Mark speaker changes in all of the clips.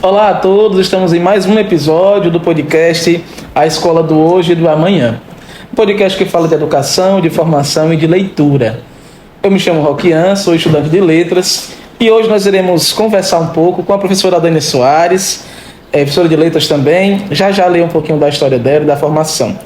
Speaker 1: Olá a todos, estamos em mais um episódio do podcast A Escola do Hoje e do Amanhã. Um podcast que fala de educação, de formação e de leitura. Eu me chamo Roquian, sou estudante de letras e hoje nós iremos conversar um pouco com a professora Dani Soares, professora de letras também, já ler um pouquinho da história dela e da formação.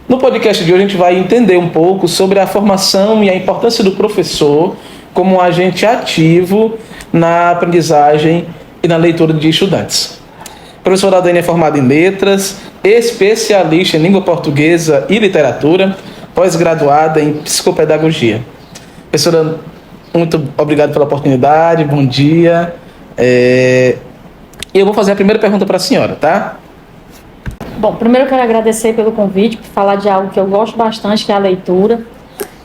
Speaker 1: No podcast de hoje a gente vai entender um pouco sobre a formação e a importância do professor como um agente ativo na aprendizagem e na leitura de estudantes. A professora Dani é formada em letras, especialista em língua portuguesa e literatura, pós-graduada em psicopedagogia. Professora, muito obrigado pela oportunidade, bom dia. Eu vou fazer a primeira pergunta para a senhora, tá?
Speaker 2: Bom, primeiro eu quero agradecer pelo convite, por falar de algo que eu gosto bastante, que é a leitura.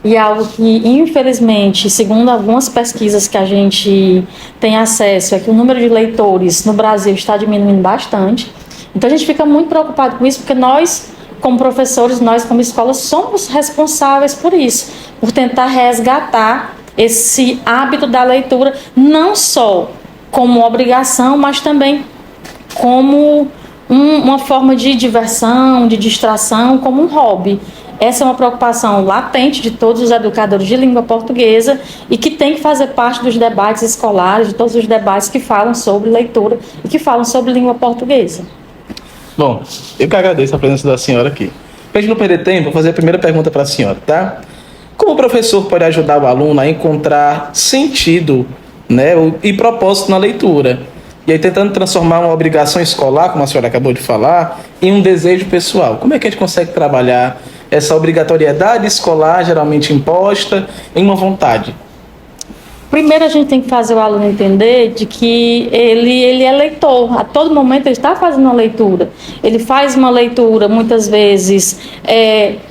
Speaker 2: E algo que, infelizmente, segundo algumas pesquisas que a gente tem acesso, é que o número de leitores no Brasil está diminuindo bastante. Então a gente fica muito preocupado com isso, porque nós, como professores, nós como escola, somos responsáveis por isso, por tentar resgatar esse hábito da leitura, não só como obrigação, mas também como uma forma de diversão, de distração, como um hobby. Essa é uma preocupação latente de todos os educadores de língua portuguesa e que tem que fazer parte dos debates escolares, de todos os debates que falam sobre leitura e que falam sobre língua portuguesa.
Speaker 1: Bom, eu que agradeço a presença da senhora aqui. Para a gente não perder tempo, vou fazer a primeira pergunta para a senhora, tá? Como o professor pode ajudar o aluno a encontrar sentido, e propósito na leitura? E aí tentando transformar uma obrigação escolar, como a senhora acabou de falar, em um desejo pessoal. Como é que a gente consegue trabalhar essa obrigatoriedade escolar, geralmente imposta, em uma vontade?
Speaker 2: Primeiro a gente tem que fazer o aluno entender de que ele é leitor, a todo momento ele está fazendo uma leitura. Ele faz uma leitura, muitas vezes,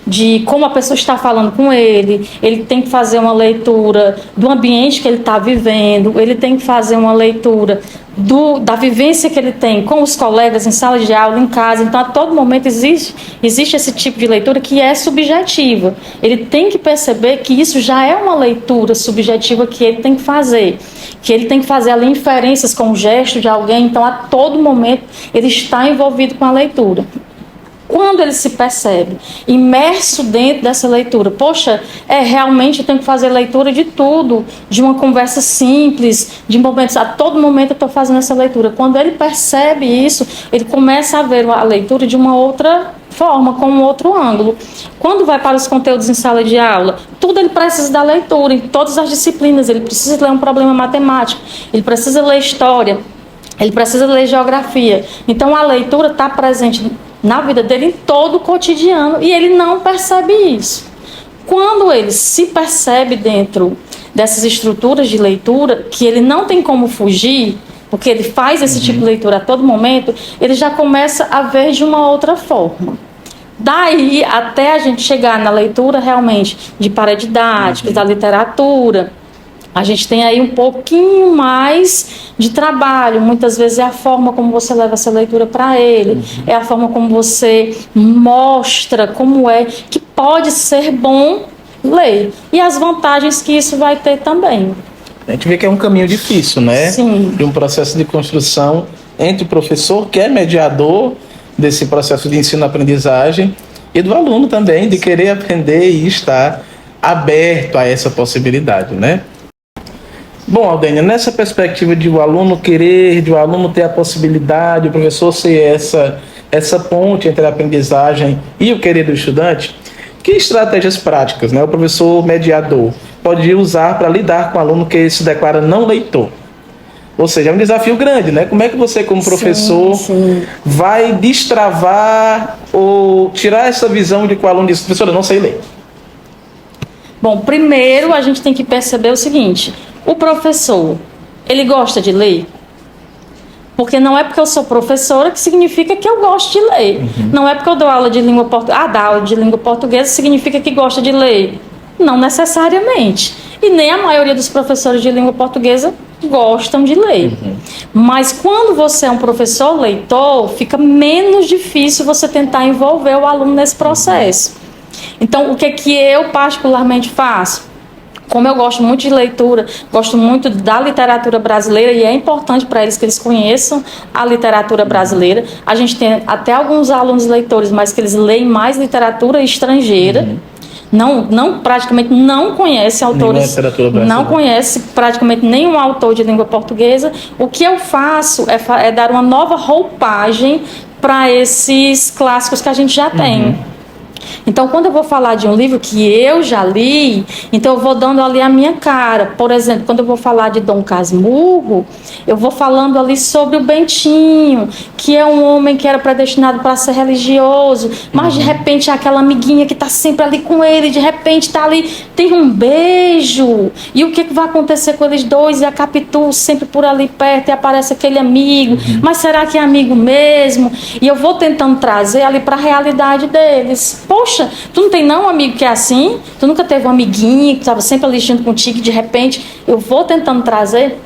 Speaker 2: de como a pessoa está falando com ele tem que fazer uma leitura do ambiente que ele está vivendo, ele tem que fazer uma leitura da vivência que ele tem com os colegas em sala de aula, em casa. Então, a todo momento existe esse tipo de leitura que é subjetiva. Ele tem que perceber que isso já é uma leitura subjetiva que ele tem que fazer ali inferências com o gesto de alguém. Então, a todo momento, ele está envolvido com a leitura. Quando ele se percebe imerso dentro dessa leitura, realmente eu tenho que fazer leitura de tudo, de uma conversa simples, de momentos, a todo momento eu estou fazendo essa leitura. Quando ele percebe isso, ele começa a ver a leitura de uma outra forma, com um outro ângulo. Quando vai para os conteúdos em sala de aula, tudo ele precisa da leitura, em todas as disciplinas, ele precisa ler um problema matemático, ele precisa ler história, ele precisa ler geografia. Então a leitura está presente na vida dele em todo o cotidiano e ele não percebe isso. Quando ele se percebe dentro dessas estruturas de leitura, que ele não tem como fugir, porque ele faz esse tipo de leitura a todo momento, ele já começa a ver de uma outra forma. Daí até a gente chegar na leitura realmente de paradidáticos, da literatura, a gente tem aí um pouquinho mais de trabalho. Muitas vezes é a forma como você leva essa leitura para ele, é a forma como você mostra como é que pode ser bom ler e as vantagens que isso vai ter também.
Speaker 1: A gente vê que é um caminho difícil, né?
Speaker 2: Sim.
Speaker 1: De um processo de construção entre o professor, que é mediador desse processo de ensino-aprendizagem, e do aluno também, de querer aprender e estar aberto a essa possibilidade, né? Bom, Aldênia, nessa perspectiva de o aluno querer, de o aluno ter a possibilidade, o professor ser essa ponte entre a aprendizagem e o querer do estudante, que estratégias práticas, o professor mediador pode usar para lidar com o aluno que se declara não leitor? Ou seja, é um desafio grande, né? Como é que você, como professor, vai destravar ou tirar essa visão de que o aluno diz, professor, eu não sei ler?
Speaker 2: Bom, primeiro a gente tem que perceber o seguinte: o professor, ele gosta de ler? Porque não é porque eu sou professora que significa que eu gosto de ler. Não é porque eu dou aula de língua portuguesa. Dar aula de língua portuguesa significa que gosta de ler. Não necessariamente. E nem a maioria dos professores de língua portuguesa gostam de ler. Mas quando você é um professor leitor, fica menos difícil você tentar envolver o aluno nesse processo. Então, o que é que eu particularmente faço? Como eu gosto muito de leitura, gosto muito da literatura brasileira e é importante para eles que eles conheçam a literatura brasileira. A gente tem até alguns alunos leitores, mas que eles leem mais literatura estrangeira. Praticamente não conhece autores, não conhece praticamente nenhum autor de língua portuguesa. O que eu faço é dar uma nova roupagem para esses clássicos que a gente já tem. Então, quando eu vou falar de um livro que eu já li, então eu vou dando ali a minha cara. Por exemplo, quando eu vou falar de Dom Casmurro, eu vou falando ali sobre o Bentinho, que é um homem que era predestinado para ser religioso, mas de repente aquela amiguinha que está sempre ali com ele, de repente está ali, tem um beijo. E o que vai acontecer com eles dois? E a Capitu sempre por ali perto e aparece aquele amigo. Mas será que é amigo mesmo? E eu vou tentando trazer ali para a realidade deles. Poxa, tu não tem não um amigo que é assim? Tu nunca teve um amiguinho que estava sempre ali junto contigo e de repente eu vou tentando trazer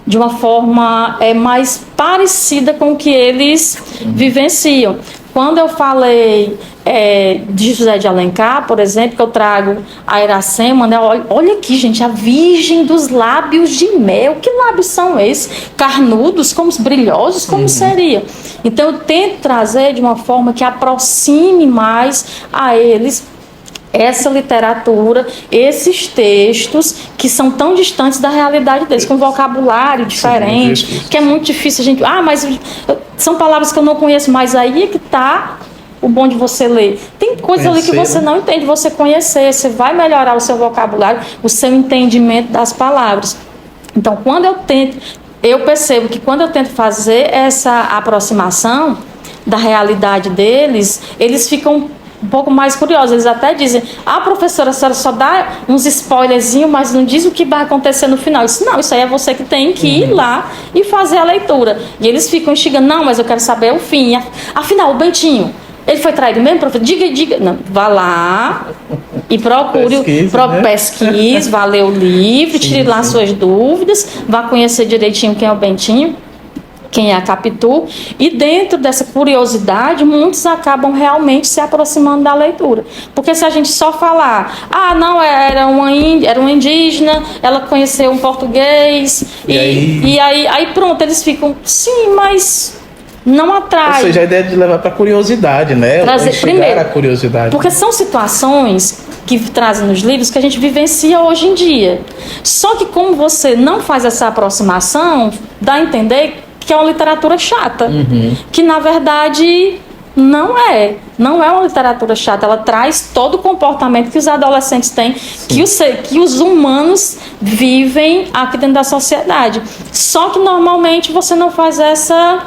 Speaker 2: de uma forma mais parecida com o que eles vivenciam. Quando eu falei de José de Alencar, por exemplo, que eu trago a Iracema, né? Olha aqui, gente, a Virgem dos Lábios de Mel. Que lábios são esses? Carnudos, como brilhosos, como seria? Então eu tento trazer de uma forma que aproxime mais a eles essa literatura, esses textos que são tão distantes da realidade deles, com vocabulário diferente, que é muito difícil a gente... mas são palavras que eu não conheço, mas aí é que está o bom de você ler. Tem coisas ali que você não entende, você conhecer, você vai melhorar o seu vocabulário, o seu entendimento das palavras. Então, eu percebo que quando eu tento fazer essa aproximação da realidade deles, eles ficam um pouco mais curiosos. Eles até dizem: professora, a senhora só dá uns spoilerzinhos, mas não diz o que vai acontecer no final. Isso aí é você que tem que ir lá e fazer a leitura. E eles ficam instigando: não, mas eu quero saber o fim. Afinal, o Bentinho, ele foi traído mesmo, professor? Diga. Não, vá lá e procure, pesquise, vá ler o livro, tire lá suas dúvidas, vá conhecer direitinho quem é o Bentinho, quem é a Capitu, e dentro dessa curiosidade, muitos acabam realmente se aproximando da leitura. Porque se a gente só falar, não, era uma indígena, ela conheceu um português, e aí pronto, eles ficam, sim, mas não atrai.
Speaker 1: Ou seja, a ideia de levar para a curiosidade, né?
Speaker 2: Primeiro,
Speaker 1: a curiosidade.
Speaker 2: Porque são situações que trazem nos livros que a gente vivencia hoje em dia. Só que como você não faz essa aproximação, dá a entender que é uma literatura chata, que na verdade não é uma literatura chata. Ela traz todo o comportamento que os adolescentes têm, que os humanos vivem aqui dentro da sociedade. Só que normalmente você não faz essa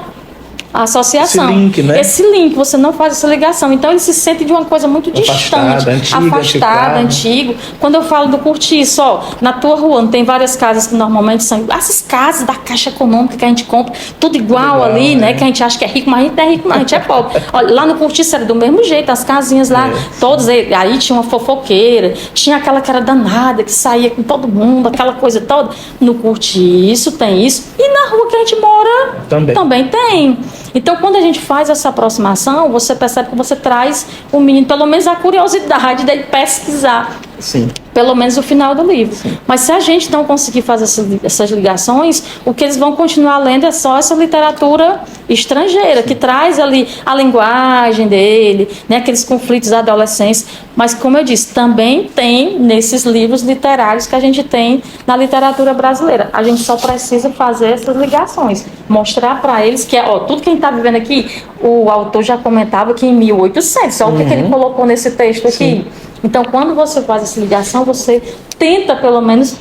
Speaker 2: associação. Esse link, você não faz essa ligação. Então ele se sente de uma coisa muito distante, afastada, antigo. Quando eu falo do cortiço, na tua rua não tem várias casas que normalmente são essas casas da Caixa Econômica que a gente compra, tudo igual ali, né? Que a gente acha que é rico, mas a gente não é rico, não, a gente é pobre. Olha, lá no cortiço era do mesmo jeito, as casinhas lá, todas, aí tinha uma fofoqueira, tinha aquela que era danada, que saía com todo mundo, aquela coisa toda. No cortiço tem isso, e na rua que a gente mora também tem. Então, quando a gente faz essa aproximação, você percebe que você traz o menino, pelo menos a curiosidade dele pesquisar.
Speaker 1: Sim.
Speaker 2: Pelo menos o final do livro. Sim. Mas se a gente não conseguir fazer essas ligações, o que eles vão continuar lendo é só essa literatura estrangeira, que traz ali a linguagem dele, né, aqueles conflitos adolescentes. Mas, como eu disse, também tem nesses livros literários que a gente tem na literatura brasileira. A gente só precisa fazer essas ligações. Mostrar para eles que tudo que a gente está vivendo aqui, o autor já comentava que em 1800, olha o que ele colocou nesse texto aqui. Sim. Então, quando você faz essa ligação, você tenta, pelo menos,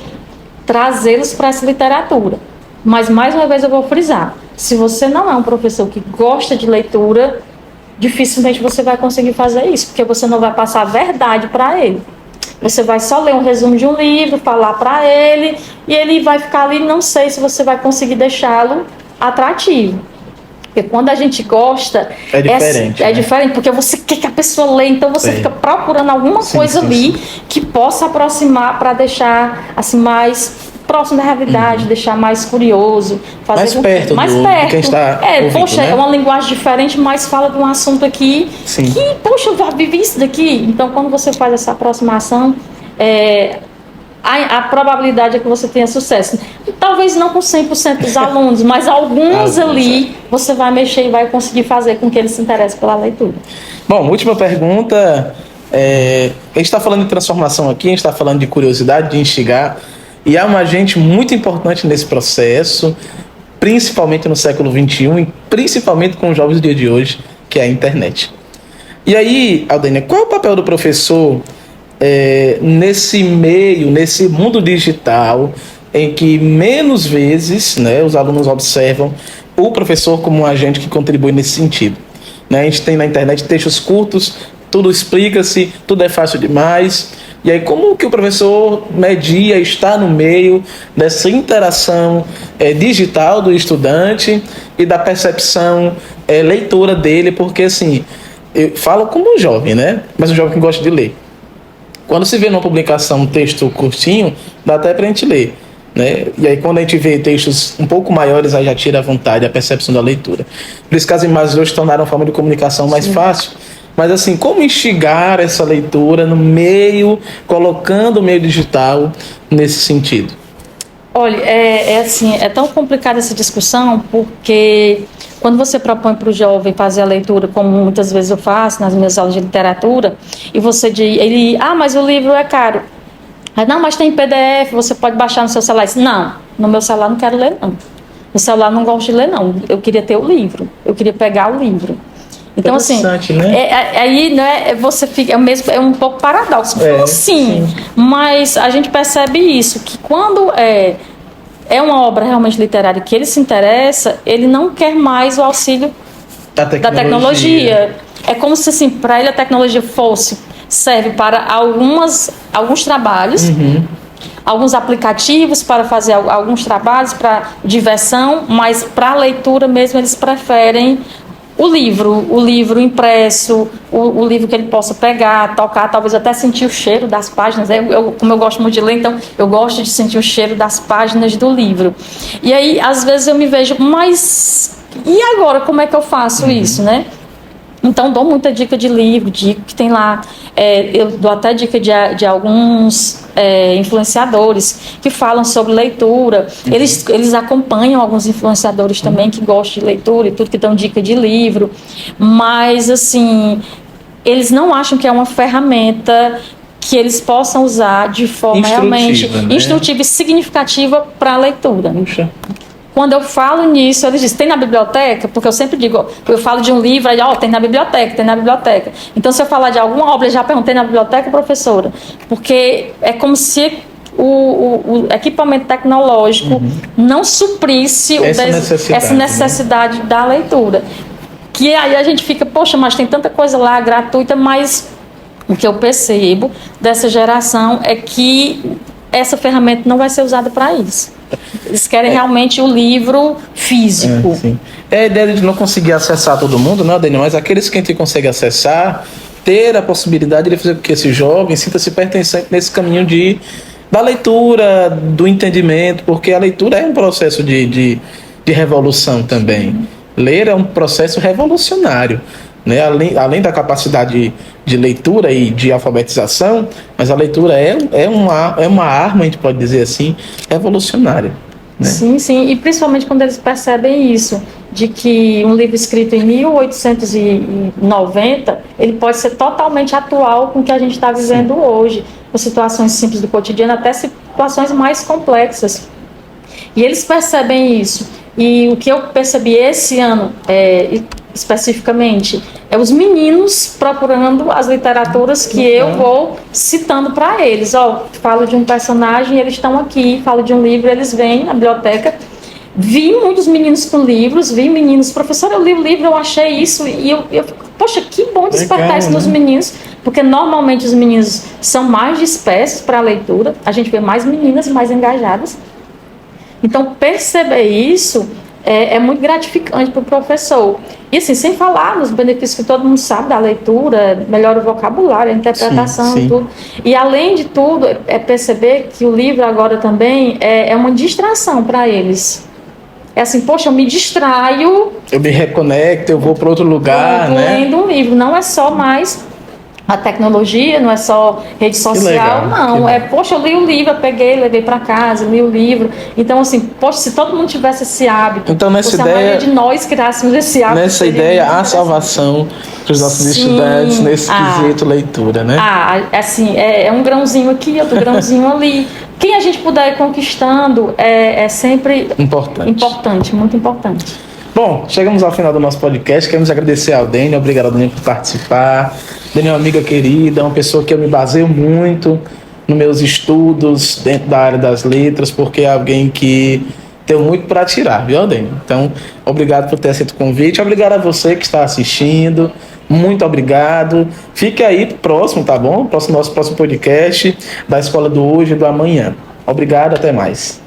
Speaker 2: trazê-los para essa literatura. Mas, mais uma vez, eu vou frisar. Se você não é um professor que gosta de leitura, dificilmente você vai conseguir fazer isso, porque você não vai passar a verdade para ele. Você vai só ler um resumo de um livro, falar para ele, e ele vai ficar ali, não sei se você vai conseguir deixá-lo atrativo. Porque quando a gente gosta,
Speaker 1: é diferente.
Speaker 2: É diferente, porque você quer que a pessoa leia, então você fica procurando alguma coisa ali que possa aproximar para deixar assim mais próximo da realidade, deixar mais curioso, fazer
Speaker 1: mais perto. Quem está ouvindo, né?
Speaker 2: É uma linguagem diferente, mas fala de um assunto aqui que, poxa, eu já vivi isso daqui. Então, quando você faz essa aproximação, a probabilidade é que você tenha sucesso. Talvez não com 100% dos alunos, mas alguns ali você vai mexer e vai conseguir fazer com que eles se interessem pela leitura.
Speaker 1: Bom, última pergunta. A gente está falando de transformação aqui, a gente está falando de curiosidade, de instigar, e há um agente muito importante nesse processo, principalmente no século XXI e principalmente com os jovens do dia de hoje, que é a internet. E aí, Aldênia, qual é o papel do professor nesse meio, nesse mundo digital, em que menos vezes, né, os alunos observam o professor como um agente que contribui nesse sentido? Né, a gente tem na internet textos curtos, tudo explica-se, tudo é fácil demais. E aí, como que o professor media, está no meio dessa interação digital do estudante e da percepção leitora dele? Porque, assim, eu falo como um jovem, né? Mas um jovem que gosta de ler. Quando se vê numa publicação um texto curtinho, dá até para a gente ler, né? E aí, quando a gente vê textos um pouco maiores, aí já tira a vontade, a percepção da leitura. Por isso que as imagens hoje tornaram a forma de comunicação mais fácil. Mas assim, como instigar essa leitura no meio, colocando o meio digital nesse sentido?
Speaker 2: Olha, assim, é tão complicada essa discussão, porque quando você propõe para o jovem fazer a leitura, como muitas vezes eu faço nas minhas aulas de literatura, e você diz, mas o livro é caro. Não, mas tem PDF, você pode baixar no seu celular. Não, no meu celular não quero ler, não. No celular não gosto de ler, não. Eu queria ter o livro, eu queria pegar o livro. Então, assim,
Speaker 1: né?
Speaker 2: Aí, né, você fica, é um pouco paradoxo. Sim, mas a gente percebe isso, que quando é uma obra realmente literária que ele se interessa, ele não quer mais o auxílio da tecnologia. É como se, assim, para ele a tecnologia serve para alguns trabalhos, alguns aplicativos para fazer alguns trabalhos, para diversão, mas para a leitura mesmo eles preferem o livro impresso, o livro que ele possa pegar, tocar, talvez até sentir o cheiro das páginas. Como eu gosto muito de ler, então eu gosto de sentir o cheiro das páginas do livro. E aí, às vezes eu me vejo, mas e agora como é que eu faço isso, né? Então, dou muita dica de livro, digo que tem lá, eu dou até dica de alguns influenciadores que falam sobre leitura. Eles acompanham alguns influenciadores também que gostam de leitura e tudo, que dão dica de livro. Mas, assim, eles não acham que é uma ferramenta que eles possam usar de forma realmente instrutiva e significativa para a leitura.
Speaker 1: Puxa.
Speaker 2: Quando eu falo nisso, eles dizem, tem na biblioteca? Porque eu sempre digo, eu falo de um livro, aí, tem na biblioteca. Então, se eu falar de alguma obra, eu já perguntei na biblioteca, professora? Porque é como se o equipamento tecnológico não suprisse essa necessidade da leitura. Que aí a gente fica, poxa, mas tem tanta coisa lá gratuita, mas o que eu percebo dessa geração é que essa ferramenta não vai ser usada para isso. Eles querem realmente o livro físico.
Speaker 1: É a ideia de não conseguir acessar todo mundo, não, Daniel, mas aqueles que a gente consegue acessar, ter a possibilidade de fazer com que esse jovem sinta-se pertencente nesse caminho da leitura, do entendimento, porque a leitura é um processo de revolução também. Ler é um processo revolucionário, né? Além da capacidade de leitura e de alfabetização, mas a leitura é uma arma, a gente pode dizer assim, revolucionária, né?
Speaker 2: Sim, e principalmente quando eles percebem isso, de que um livro escrito em 1890, ele pode ser totalmente atual com o que a gente está vivendo hoje, com situações simples do cotidiano, até situações mais complexas. E eles percebem isso. E o que eu percebi esse ano, especificamente, é os meninos procurando as literaturas que eu vou citando para eles. Falo de um personagem, eles estão aqui, falo de um livro, eles vêm na biblioteca. Vi muitos meninos com livros, vi meninos, professora, eu li o livro, eu achei isso, e eu poxa, que bom despertar isso nos meninos, porque normalmente os meninos são mais dispersos para a leitura, a gente vê mais meninas mais engajadas. Então, perceber isso é muito gratificante para o professor. E assim, sem falar nos benefícios que todo mundo sabe da leitura, melhora o vocabulário, a interpretação e tudo. E além de tudo, é perceber que o livro agora também é uma distração para eles. É assim, poxa, eu me distraio.
Speaker 1: Eu me reconecto, eu vou para outro lugar, né?
Speaker 2: Lendo um livro. Não é só mais a tecnologia, não é só rede social,
Speaker 1: legal,
Speaker 2: não. Poxa, eu li o livro, eu peguei, levei para casa, li o livro. Então, assim, poxa, se todo mundo tivesse esse hábito,
Speaker 1: então, nessa
Speaker 2: se
Speaker 1: ideia,
Speaker 2: a maioria de nós criássemos esse hábito.
Speaker 1: nessa ideia, há salvação para os nossos estudantes nesse quesito leitura, né?
Speaker 2: Assim, é um grãozinho aqui, outro grãozinho ali. Quem a gente puder ir conquistando é sempre importante, muito importante.
Speaker 1: Bom, chegamos ao final do nosso podcast. Queremos agradecer ao Dênio. Obrigado, Dênio, por participar. Dênio é uma amiga querida, uma pessoa que eu me baseio muito nos meus estudos dentro da área das letras, porque é alguém que tem muito para tirar, viu, Dênio? Então, obrigado por ter aceito o convite. Obrigado a você que está assistindo. Muito obrigado. Fique aí próximo, tá bom? Nosso próximo podcast da Escola do Hoje e do Amanhã. Obrigado, até mais.